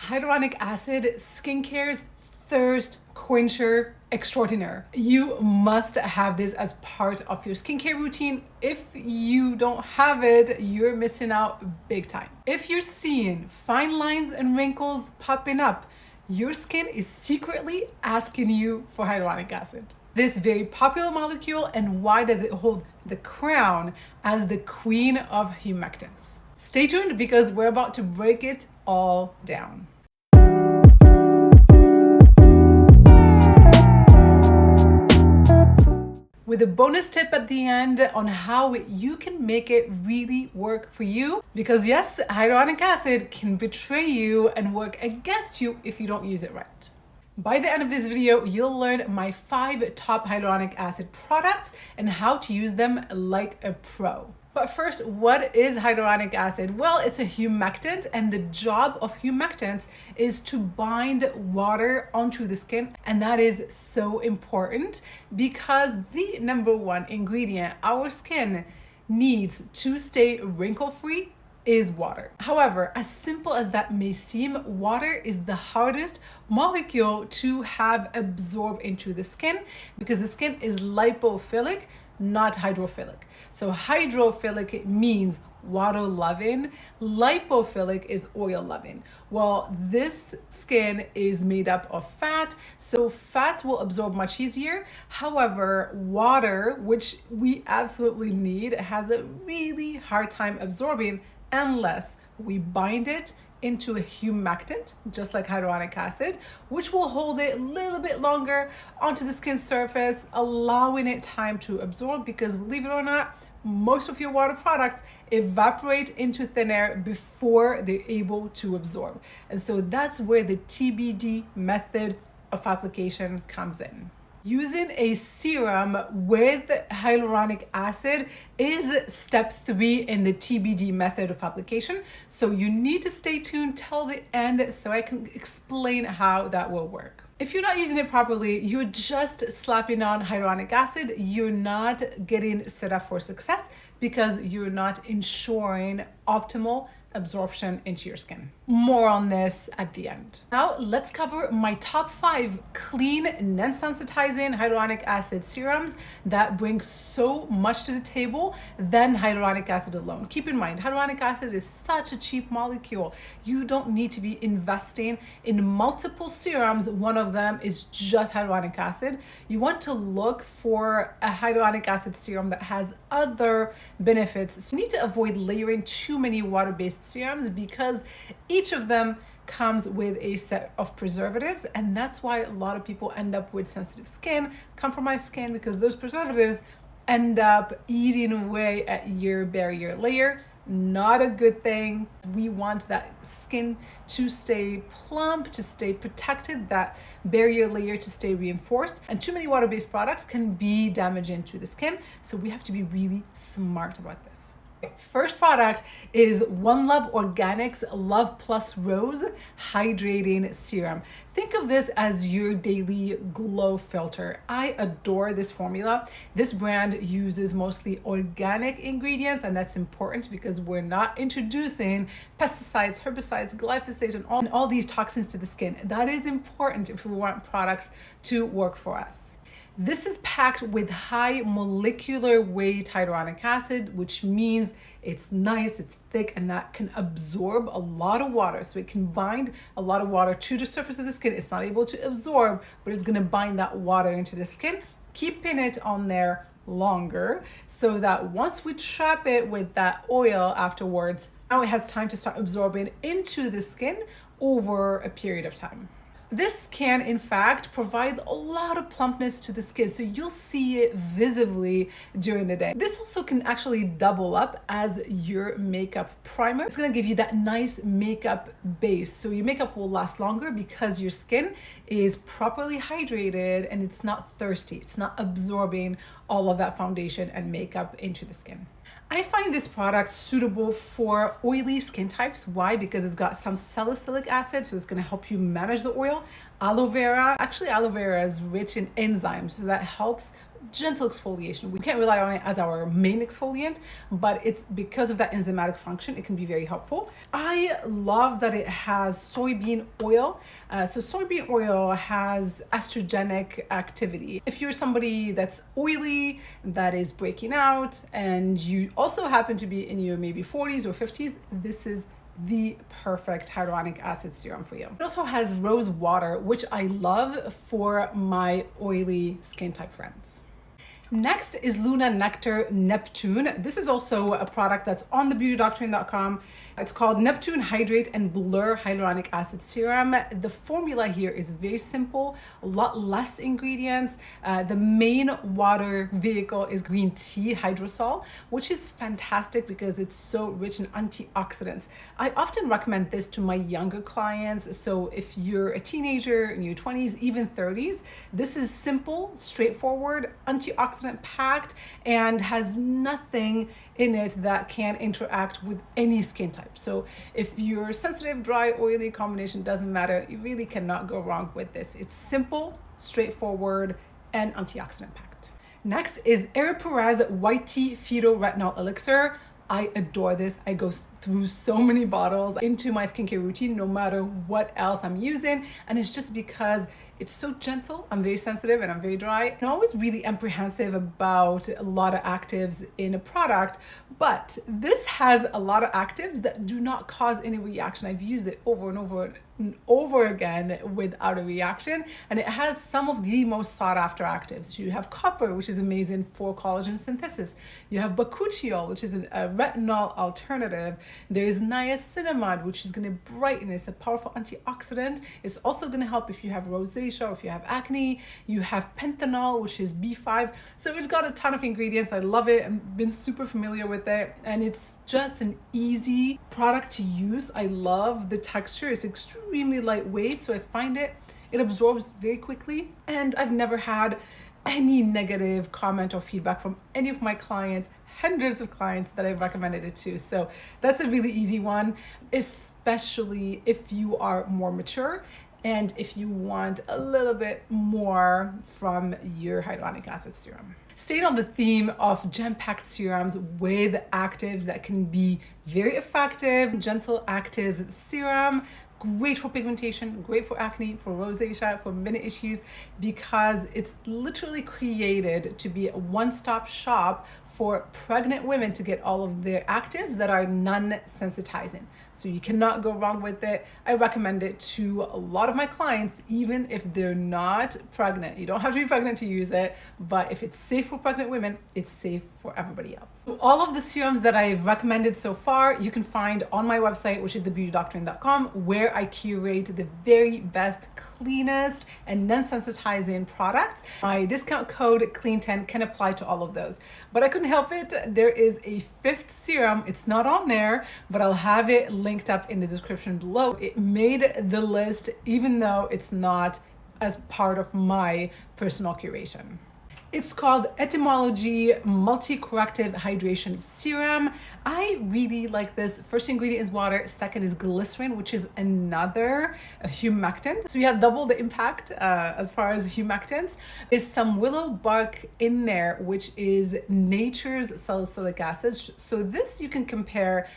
hyaluronic acid, skincare's thirst quencher extraordinaire. You must have this as part of your skincare routine. If you don't have it, you're missing out big time. If you're seeing fine lines and wrinkles popping up, your skin is secretly asking you for hyaluronic acid. This very popular molecule, and why does it hold the crown as the queen of humectants? Stay tuned because we're about to break it all down. With a bonus tip at the end on how you can make it really work for you. Because yes, hyaluronic acid can betray you and work against you if you don't use it right. By the end of this video, you'll learn my 5 top hyaluronic acid products and how to use them like a pro. But first, what is hyaluronic acid? Well, it's a humectant, and the job of humectants is to bind water onto the skin. And that is so important because the number one ingredient our skin needs to stay wrinkle-free is water. However, as simple as that may seem, water is the hardest molecule to have absorb into the skin because the skin is lipophilic, not hydrophilic. So hydrophilic means water loving, lipophilic is oil loving. Well, this skin is made up of fat, so fats will absorb much easier. However, water, which we absolutely need, has a really hard time absorbing unless we bind it into a humectant, just like hyaluronic acid, which will hold it a little bit longer onto the skin surface, allowing it time to absorb, because believe it or not, most of your water products evaporate into thin air before they're able to absorb. And so that's where the TBD method of application comes in. Using a serum with hyaluronic acid is step 3 in the TBD method of application. So you need to stay tuned till the end so I can explain how that will work. If you're not using it properly, you're just slapping on hyaluronic acid. You're not getting set up for success because you're not ensuring optimal absorption into your skin. More on this at the end. Now let's cover my top 5 clean, non-sensitizing hyaluronic acid serums that bring so much to the table than hyaluronic acid alone. Keep in mind, hyaluronic acid is such a cheap molecule. You don't need to be investing in multiple serums. One of them is just hyaluronic acid. You want to look for a hyaluronic acid serum that has other benefits. So you need to avoid layering too many water-based serums because each of them comes with a set of preservatives, and that's why a lot of people end up with sensitive skin, compromised skin, because those preservatives end up eating away at your barrier layer. Not a good thing. We want that skin to stay plump, to stay protected, that barrier layer to stay reinforced. And too many water-based products can be damaging to the skin. So we have to be really smart about this. First product is One Love Organics Love Plus Rose Hydrating Serum. Think of this as your daily glow filter. I adore this formula. This brand uses mostly organic ingredients, and that's important because we're not introducing pesticides, herbicides, glyphosate, and all these toxins to the skin. That is important if we want products to work for us. This is packed with high molecular weight hyaluronic acid, which means it's nice, it's thick, and that can absorb a lot of water. So it can bind a lot of water to the surface of the skin. It's not able to absorb, but it's gonna bind that water into the skin, keeping it on there longer so that once we trap it with that oil afterwards, now it has time to start absorbing into the skin over a period of time. This can, in fact, provide a lot of plumpness to the skin, so you'll see it visibly during the day. This also can actually double up as your makeup primer. It's gonna give you that nice makeup base, so your makeup will last longer because your skin is properly hydrated and it's not thirsty. It's not absorbing all of that foundation and makeup into the skin. I find this product suitable for oily skin types. Why? Because it's got some salicylic acid, so it's going to help you manage the oil. Aloe vera, actually aloe vera is rich in enzymes, so that helps gentle exfoliation. We can't rely on it as our main exfoliant, but it's because of that enzymatic function, it can be very helpful. I love that it has soybean oil. So soybean oil has estrogenic activity. If you're somebody that's oily, that is breaking out, and you also happen to be in your maybe 40s or 50s, this is the perfect hyaluronic acid serum for you. It also has rose water, which I love for my oily skin type friends. Next is Luna Nectar Neptune. This is also a product that's on the beautydoctrine.com. It's called Neptune Hydrate and Blur Hyaluronic Acid Serum. The formula here is very simple, a lot less ingredients. The main water vehicle is green tea hydrosol, which is fantastic because it's so rich in antioxidants. I often recommend this to my younger clients. So if you're a teenager in your 20s, even 30s, this is simple, straightforward, antioxidant packed, and has nothing in it that can interact with any skin type. So if you're sensitive, dry, oily, combination doesn't matter. You really cannot go wrong with this. It's simple, straightforward, and antioxidant packed. Next is Perez White Tea Phytoretinol Elixir. I adore this. I go through so many bottles into my skincare routine, no matter what else I'm using. And it's just because it's so gentle. I'm very sensitive and I'm very dry. And I'm always really apprehensive about a lot of actives in a product, but this has a lot of actives that do not cause any reaction. I've used it over and over and over again without a reaction, and it has some of the most sought after actives. You have copper, which is amazing for collagen synthesis. You have bakuchiol, which is a retinol alternative. There's niacinamide, which is going to brighten. It's a powerful antioxidant. It's also going to help if you have rosacea or if you have acne. You have panthenol, which is B5. So it's got a ton of ingredients. I love it. I've been super familiar with it, and it's just an easy product to use. I love the texture. It's extremely lightweight, so I find it absorbs very quickly, and I've never had any negative comment or feedback from any of my clients, hundreds of clients that I've recommended it to. So that's a really easy one, especially if you are more mature and if you want a little bit more from your hyaluronic acid serum. Staying on the theme of gem-packed serums with actives that can be very effective, gentle active serum, great for pigmentation, great for acne, for rosacea, for minute issues, because it's literally created to be a one-stop shop for pregnant women to get all of their actives that are non-sensitizing. So you cannot go wrong with it. I recommend it to a lot of my clients, even if they're not pregnant. You don't have to be pregnant to use it, but if it's safe for pregnant women, it's safe for everybody else. So all of the serums that I've recommended so far, you can find on my website, which is thebeautydoctrine.com, where I curate the very best, cleanest, and non-sensitizing products. My discount code CLEAN10 can apply to all of those. But I couldn't help it. There is a fifth serum. It's not on there, but I'll have it linked up in the description below. It made the list, even though it's not as part of my personal curation. It's called Etymology Multi-Corrective Hydration Serum. I really like this. First ingredient is water. Second is glycerin, which is another humectant. So you have double the impact as far as humectants. There's some willow bark in there, which is nature's salicylic acid. So this you can compare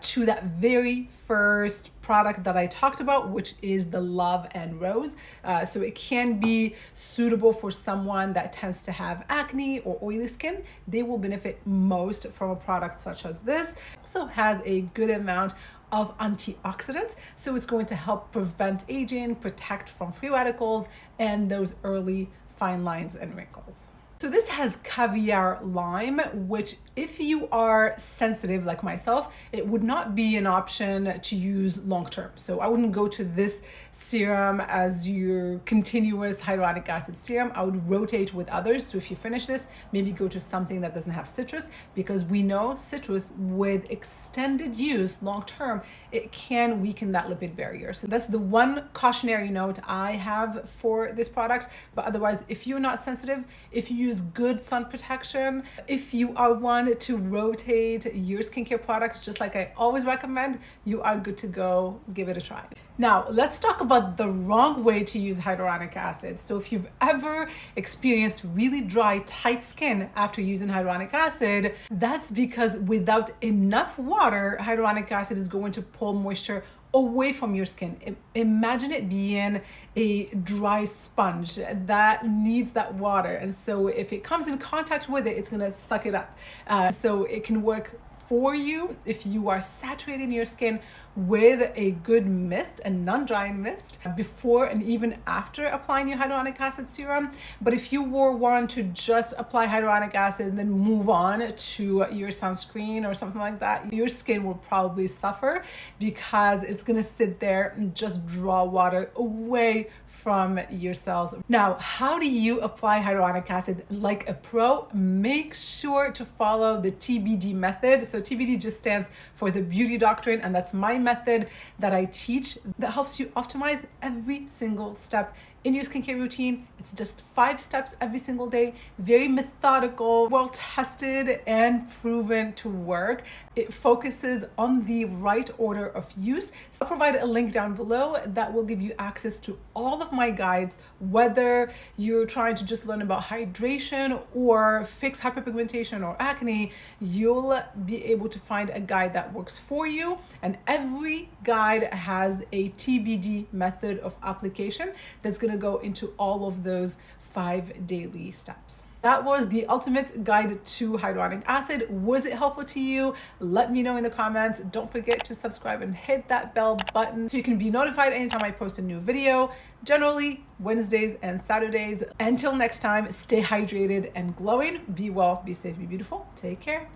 to that very first product that I talked about, which is the Love and Rose. So it can be suitable for someone that tends to have acne or oily skin. They will benefit most from a product such as this. It also has a good amount of antioxidants, so it's going to help prevent aging, protect from free radicals, and those early fine lines and wrinkles. So this has caviar lime, which if you are sensitive like myself, it would not be an option to use long term. So I wouldn't go to this serum as your continuous hyaluronic acid serum. I would rotate with others. So if you finish this, maybe go to something that doesn't have citrus, because we know citrus with extended use long term, it can weaken that lipid barrier. So that's the one cautionary note I have for this product. But otherwise, if you're not sensitive, if you use use good sun protection. If you are one to rotate your skincare products, just like I always recommend, you are good to go. Give it a try. Now, let's talk about the wrong way to use hyaluronic acid. So if you've ever experienced really dry, tight skin after using hyaluronic acid, that's because without enough water, hyaluronic acid is going to pull moisture away from your skin. Imagine it being a dry sponge that needs that water. And so if it comes in contact with it, it's gonna suck it up. So it can work for you if you are saturating your skin with a good mist, a non-drying mist, before and even after applying your hyaluronic acid serum. But if you were one to just apply hyaluronic acid and then move on to your sunscreen or something like that, your skin will probably suffer because it's gonna sit there and just draw water away from your cells. Now, how do you apply hyaluronic acid like a pro? Make sure to follow the TBD method. So TBD just stands for the Beauty Doctrine, and that's my method that I teach that helps you optimize every single step in your skincare routine. It's just 5 steps every single day, very methodical, well tested and proven to work. It focuses on the right order of use. So I'll provide a link down below that will give you access to all of my guides, whether you're trying to just learn about hydration or fix hyperpigmentation or acne. You'll be able to find a guide that works for you, and every guide has a TBD method of application that's going to go into all of those 5 daily steps. That was the ultimate guide to hyaluronic acid. Was it helpful to you? Let me know in the comments. Don't forget to subscribe and hit that bell button so you can be notified anytime I post a new video, generally Wednesdays and Saturdays. Until next time, stay hydrated and glowing. Be well, be safe, be beautiful. Take care.